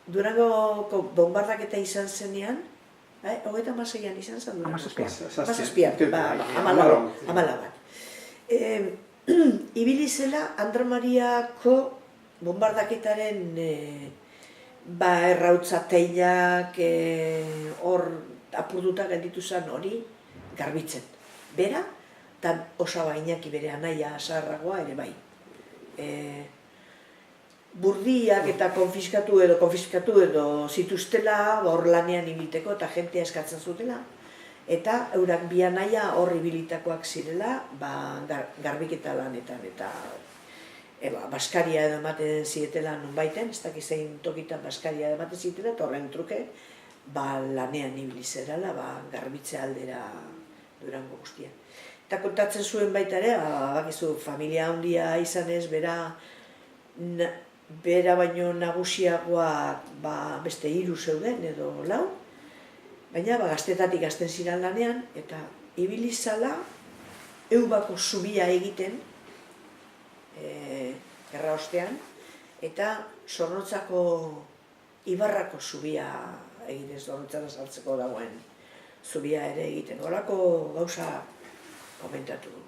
Durangoko bombardaketa izan zenean, 36an izan zen Durango. 17an, Amalauan. Ibili zela Andra Mariako bombardaketaren errautzateilak hor apurduta gelditu zen hori garbitzen. Bera, eta Osaba Iñaki bere anaia zaharragoa ere bai. Burdiak eta konfiskatu edo zituztela hor lanean ibilteko eta jentea eskatzen zutela. Eta eurak bi anaia hor ibilitakoak zirela garbiketa lanetan eta baskaria edo ematen zietela nonbaiten, ez dakiz zein tokitan baskaria edo ematen zietela eta horren truke lanean ibili zerala garbitze aldera Durango guztian. Eta kontatzen zuen baita ere, bakizu, familia handia izanez, bera baino nagusiagoak beste 3 zeuden edo 4, baina gaztetatik hasten ziren lanean, eta ibili zala Eubako zubia egiten, gerra ostean, eta Zornotzako Ibarrako zubia egiten, Zornotzara sartzeko dagoen zubia ere egiten. Horako gauza komentatu du.